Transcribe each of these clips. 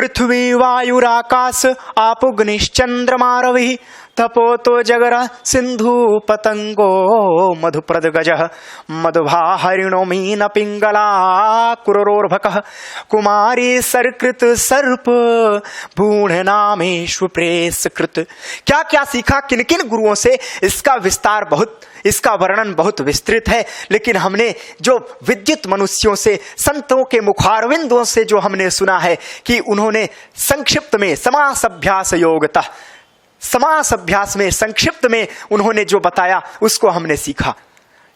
पृथ्वी वायुराकाश आपुग्निश्चंद्रमा रवि तपोतो जगर सिंधु पतंगो मधुप्रद गज मधुभा हरिणो मीन पिंगला कुरोर्भक कुमारी सरकृत सर्प भूण नामेश्व प्रेसकृत। क्या क्या सीखा, किन किन गुरुओं से, इसका विस्तार इसका वर्णन बहुत विस्तृत है। लेकिन हमने जो विद्युत मनुष्यों से, संतों के मुखारविंदों से जो हमने सुना है कि उन्होंने संक्षिप्त में समास योगतः, समास अभ्यास में संक्षिप्त में उन्होंने जो बताया उसको हमने सीखा।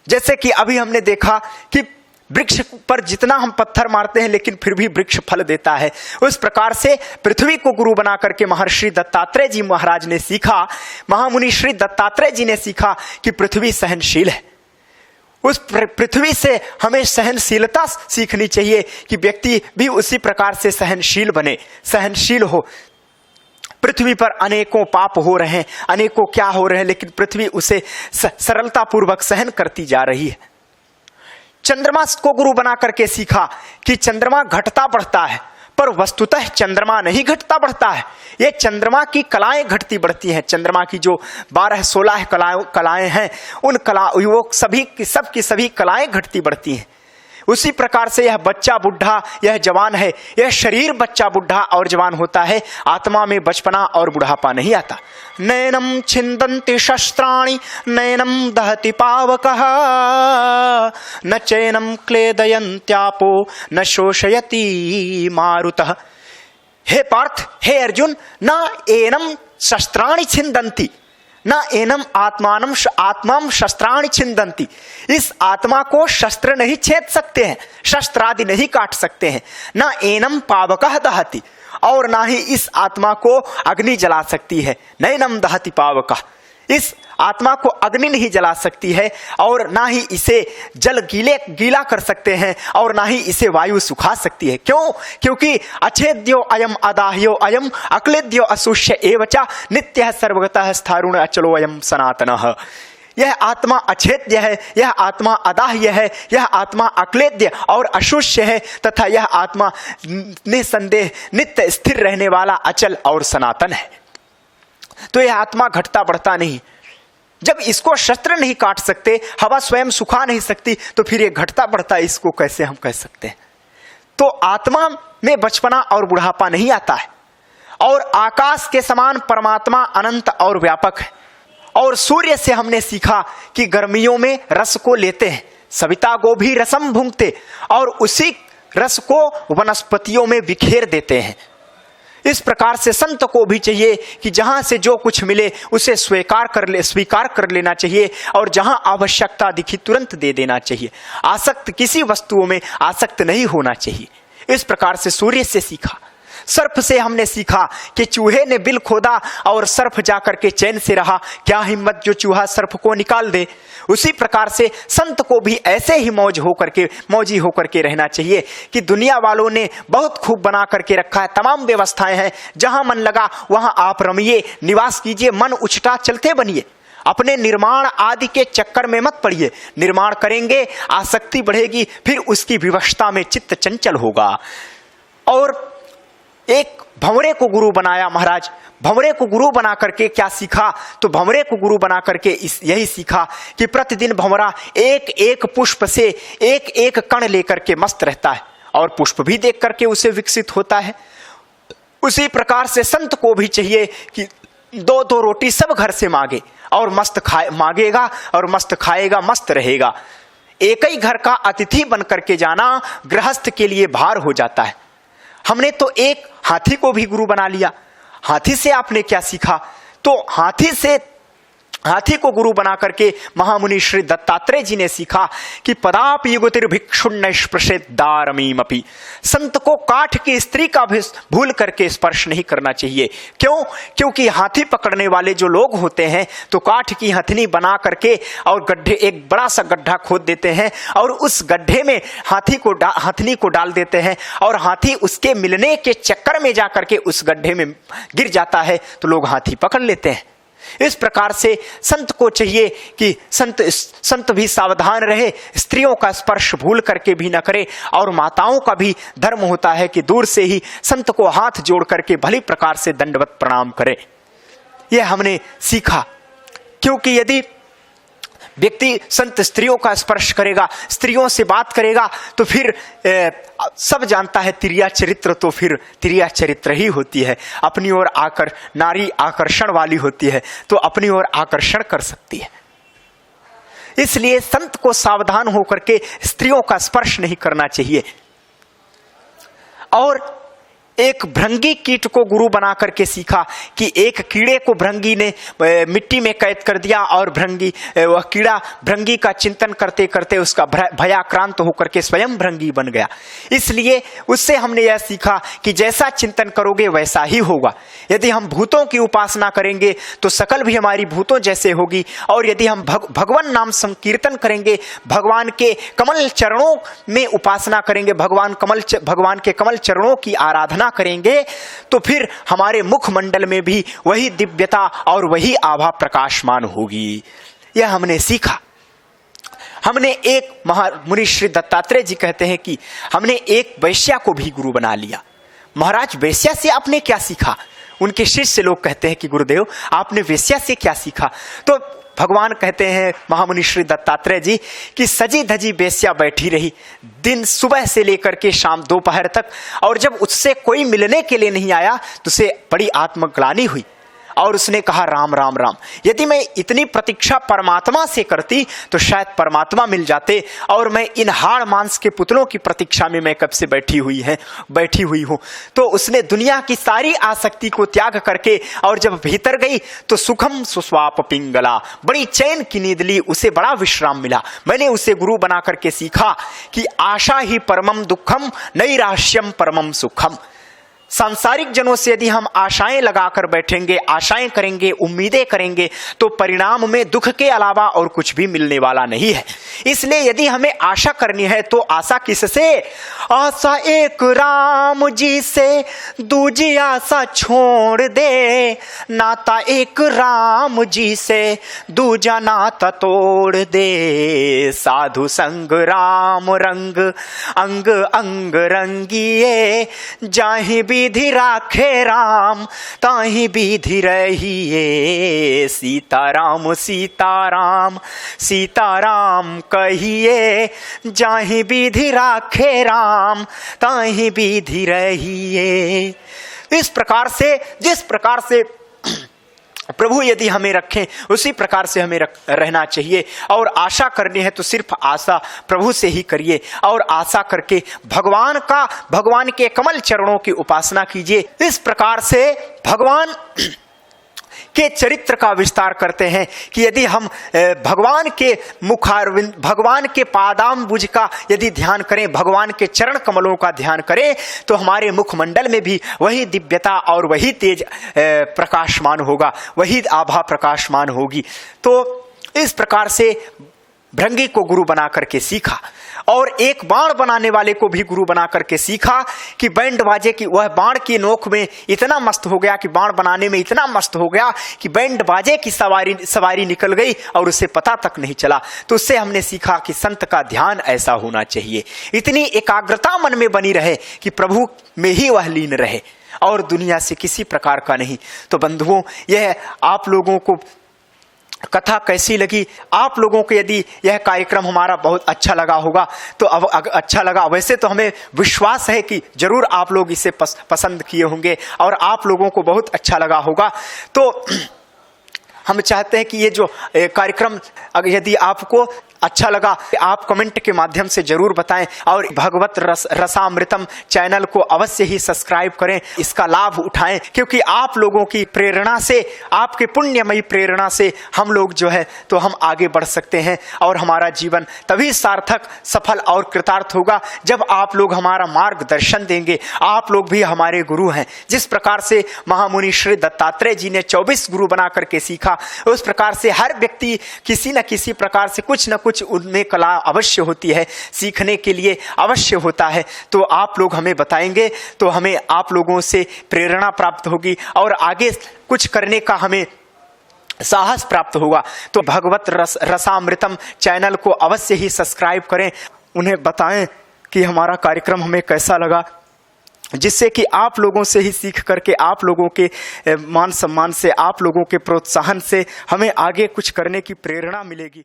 जैसे कि अभी हमने देखा कि वृक्ष पर जितना हम पत्थर मारते हैं लेकिन फिर भी वृक्ष फल देता है, उस प्रकार से पृथ्वी को गुरु बना करके महर्षि दत्तात्रेय जी महाराज ने सीखा, महामुनि श्री दत्तात्रेय जी ने सीखा कि पृथ्वी सहनशील है। उस पृथ्वी से हमें सहनशीलता सीखनी चाहिए कि व्यक्ति भी उसी प्रकार से सहनशील बने, सहनशील हो। पृथ्वी पर अनेकों पाप हो रहे हैं, अनेकों क्या हो रहे हैं, लेकिन पृथ्वी उसे सरलता पूर्वक सहन करती जा रही है। चंद्रमा को गुरु बना करके सीखा कि चंद्रमा घटता बढ़ता है, पर वस्तुतः चंद्रमा नहीं घटता बढ़ता है, ये चंद्रमा की कलाएं घटती बढ़ती हैं। चंद्रमा की जो 12-16 कलाएं हैं, उन कलाओं की सभी कलाएं घटती बढ़ती हैं। उसी प्रकार से यह बच्चा बुढ़ा, यह जवान है, यह शरीर बच्चा बुढ़ा और जवान होता है, आत्मा में बचपना और बुढ़ापा नहीं आता। नैनम छिन्दन्ति शस्त्राणि नैनम दहति पावकः न चैनम क्लेदयन्त्यापो न शोषयति मारुतः। हे पार्थ, हे अर्जुन, न एनम शस्त्राणि छिन्दन्ति न एनम आत्माम शस्त्राणि छिन्दन्ति। इस आत्मा को शस्त्र नहीं छेद सकते हैं, शस्त्र आदि नहीं काट सकते हैं। न एनम पावकः दहति, और ना ही इस आत्मा को अग्नि जला सकती है। नैनम दहति पावकः, इस आत्मा को अग्नि नहीं जला सकती है, और ना ही इसे जल गीला कर सकते हैं, और ना ही इसे वायु सुखा सकती है। क्यों? क्योंकि अछेद्यो अयम अदाह्यो अयम अक्लेद्यो अशुष्य एवचा नित्यः सर्वगतः स्थारुण अचलो अयम सनातनः। यह आत्मा अछेद्य है, यह आत्मा अदाह्य है, यह आत्मा अक्लेद्य और अशुष्य है, तथा यह आत्मा निसंदेह नित्य स्थिर रहने वाला अचल और सनातन है। तो यह आत्मा घटता बढ़ता नहीं। जब इसको शस्त्र नहीं काट सकते, हवा स्वयं सुखा नहीं सकती, तो फिर ये घटता बढ़ता इसको कैसे हम कह सकते हैं? तो आत्मा में बचपना और बुढ़ापा नहीं आता है, और आकाश के समान परमात्मा अनंत और व्यापक है। और सूर्य से हमने सीखा कि गर्मियों में रस को लेते हैं, सविता गोभी रसम भुंगते, और उसी रस को वनस्पतियों में बिखेर देते हैं। इस प्रकार से संत को भी चाहिए कि जहां से जो कुछ मिले उसे स्वीकार कर लेना चाहिए, और जहां आवश्यकता दिखी तुरंत दे देना चाहिए। आसक्त किसी वस्तुओं में आसक्त नहीं होना चाहिए। इस प्रकार से सूर्य से सीखा। सर्प से हमने सीखा कि चूहे ने बिल खोदा और सर्प जाकर के चैन से रहा, क्या हिम्मत जो चूहा सर्प को निकाल दे। उसी प्रकार से संत को भी ऐसे ही मौजी होकर के रहना चाहिए कि दुनिया वालों ने बहुत खूब बना करके रखा है, तमाम व्यवस्थाएं हैं, जहां मन लगा वहां आप रमिए, निवास कीजिए, मन उछटा चलते बनिए। अपने निर्माण आदि के चक्कर में मत पड़िए। निर्माण करेंगे, आसक्ति बढ़ेगी, फिर उसकी विवशता में चित्त चंचल होगा। और एक भंवरे को गुरु बनाया महाराज। भंवरे को गुरु बना करके क्या सीखा? तो भंवरे को गुरु बना करके यही सीखा कि प्रतिदिन भंवरा एक एक पुष्प से एक एक कण लेकर के मस्त रहता है, और पुष्प भी देख करके उसे विकसित होता है। उसी प्रकार से संत को भी चाहिए कि 2-2 रोटी सब घर से मांगे, और मांगेगा और मस्त खाएगा, मस्त रहेगा। एक ही घर का अतिथि बन करके जाना गृहस्थ के लिए भार हो जाता है। हमने तो एक हाथी को भी गुरु बना लिया। हाथी से आपने क्या सीखा? तो हाथी को गुरु बना करके महामुनि श्री दत्तात्रेय जी ने सीखा कि पदापि युगतिर्भिक्षुण्ण स्पृशेत् दारमीमपि। संत को काठ की स्त्री का भी भूल करके स्पर्श नहीं करना चाहिए। क्यों? क्योंकि हाथी पकड़ने वाले जो लोग होते हैं तो काठ की हथनी बना करके और एक बड़ा सा गड्ढा खोद देते हैं, और उस गड्ढे में हथनी को डाल देते हैं, और हाथी उसके मिलने के चक्कर में जाकर के उस गड्ढे में गिर जाता है, तो लोग हाथी पकड़ लेते हैं। इस प्रकार से संत को चाहिए कि संत भी सावधान रहे, स्त्रियों का स्पर्श भूल करके भी न करे, और माताओं का भी धर्म होता है कि दूर से ही संत को हाथ जोड़ करके भली प्रकार से दंडवत प्रणाम करे। यह हमने सीखा, क्योंकि यदि व्यक्ति संत स्त्रियों का स्पर्श करेगा, स्त्रियों से बात करेगा, तो फिर सब जानता है तिर्या चरित्र, तो फिर तिर्या चरित्र ही होती है, अपनी ओर आकर नारी आकर्षण वाली होती है, तो अपनी ओर आकर्षण कर सकती है। इसलिए संत को सावधान होकर के स्त्रियों का स्पर्श नहीं करना चाहिए। और एक भृंगी कीट को गुरु बना करके सीखा कि एक कीड़े को भृंगी ने मिट्टी में कैद कर दिया, और वह कीड़ा भृंगी का चिंतन करते करते उसका भयाक्रांत होकर के स्वयं भृंगी बन गया। इसलिए उससे हमने यह सीखा कि जैसा चिंतन करोगे वैसा ही होगा। यदि हम भूतों की उपासना करेंगे तो सकल भी हमारी भूतों जैसे होगी, और यदि हम भगवान नाम संकीर्तन करेंगे, भगवान के कमल चरणों में उपासना करेंगे, भगवान के कमल चरणों की आराधना करेंगे, तो फिर हमारे मुखमंडल में भी वही दिव्यता और वही आभा प्रकाशमान होगी। यह हमने सीखा। हमने एक मुनि श्री दत्तात्रेय जी कहते हैं कि हमने एक वैश्या को भी गुरु बना लिया। महाराज, वैश्या से आपने क्या सीखा? उनके शिष्य लोग कहते हैं कि गुरुदेव आपने वैश्या से क्या सीखा? तो भगवान कहते हैं महामुनि श्री दत्तात्रेय जी कि सजी धजी वेश्या बैठी रही दिन सुबह से लेकर के शाम दोपहर तक, और जब उससे कोई मिलने के लिए नहीं आया तो उसे बड़ी आत्मग्लानि हुई, और उसने कहा राम राम राम, यदि मैं इतनी प्रतीक्षा परमात्मा से करती तो शायद परमात्मा मिल जाते, और मैं इन हाड़ मांस के पुतलों की प्रतीक्षा में मैं कब से बैठी हुई हूँ। तो उसने दुनिया की सारी आसक्ति को त्याग करके, और जब भीतर गई तो सुखम सुस्वाप पिंगला, बड़ी चैन की नींद ली, उसे बड़ा विश्राम मिला। मैंने उसे गुरु बना करके सीखा कि आशा ही परमम दुखम नैराश्यम परमम सुखम। सांसारिक जनों से यदि हम आशाएं लगाकर बैठेंगे, आशाएं करेंगे, उम्मीदें करेंगे, तो परिणाम में दुख के अलावा और कुछ भी मिलने वाला नहीं है। इसलिए यदि हमें आशा करनी है तो आशा किससे? आशा एक राम जी से, दूजी आशा छोड़ दे, नाता एक राम जी से, दूजा नाता तोड़ दे, साधु संग राम रंग, अंग अंग रंगिए, जाहि विधि राखे राम ताहि विधि रहिए, सीताराम सीताराम सीताराम कहिए, जाहि विधि राखे राम ताहि विधि रहिए। इस प्रकार से, जिस प्रकार से प्रभु यदि हमें रखें उसी प्रकार से हमें रहना चाहिए। और आशा करनी है तो सिर्फ आशा प्रभु से ही करिए, और आशा करके भगवान के कमल चरणों की उपासना कीजिए। इस प्रकार से भगवान के चरित्र का विस्तार करते हैं कि यदि हम भगवान के मुखारविंद, भगवान के पादांबुज का यदि ध्यान करें, भगवान के चरण कमलों का ध्यान करें, तो हमारे मुखमंडल में भी वही दिव्यता और वही तेज प्रकाशमान होगा, वही आभा प्रकाशमान होगी। तो इस प्रकार से भृंगी को गुरु बना करके सीखा, और एक बाण बनाने वाले को भी गुरु बना करके सीखा कि बैंड बाजे की, वह बाण की नोक में इतना मस्त हो गया कि बाण बनाने में इतना मस्त हो गया कि बैंड बाजे की सवारी निकल गई और उसे पता तक नहीं चला। तो उससे हमने सीखा कि संत का ध्यान ऐसा होना चाहिए, इतनी एकाग्रता मन में बनी रहे कि प्रभु में ही वह लीन रहे और दुनिया से किसी प्रकार का नहीं। तो बंधुओं, यह आप लोगों को कथा कैसी लगी? आप लोगों को यदि यह कार्यक्रम हमारा बहुत अच्छा लगा होगा तो अब अच्छा लगा, वैसे तो हमें विश्वास है कि जरूर आप लोग इसे पसंद किए होंगे और आप लोगों को बहुत अच्छा लगा होगा। तो हम चाहते हैं कि ये जो कार्यक्रम यदि आपको अच्छा लगा आप कमेंट के माध्यम से जरूर बताएं, और भगवत रसामृतम चैनल को अवश्य ही सब्सक्राइब करें, इसका लाभ उठाएं, क्योंकि आप लोगों की प्रेरणा से, आपके पुण्यमयी प्रेरणा से हम लोग जो है तो हम आगे बढ़ सकते हैं, और हमारा जीवन तभी सार्थक, सफल और कृतार्थ होगा जब आप लोग हमारा मार्गदर्शन देंगे। आप लोग भी हमारे गुरु हैं। जिस प्रकार से महामुनि श्री दत्तात्रेय जी ने 24 गुरु बना करके सीखा, उस प्रकार से हर व्यक्ति किसी न किसी प्रकार से कुछ न कुछ उनमें कला अवश्य होती है, सीखने के लिए अवश्य होता है। तो आप लोग हमें बताएंगे तो हमें आप लोगों से प्रेरणा प्राप्त होगी और आगे कुछ करने का हमें साहस प्राप्त होगा। तो भगवत रसामृतम चैनल को अवश्य ही सब्सक्राइब करें, उन्हें बताएं कि हमारा कार्यक्रम हमें कैसा लगा, जिससे कि आप लोगों से ही सीख करके, आप लोगों के मान सम्मान से, आप लोगों के प्रोत्साहन से हमें आगे कुछ करने की प्रेरणा मिलेगी।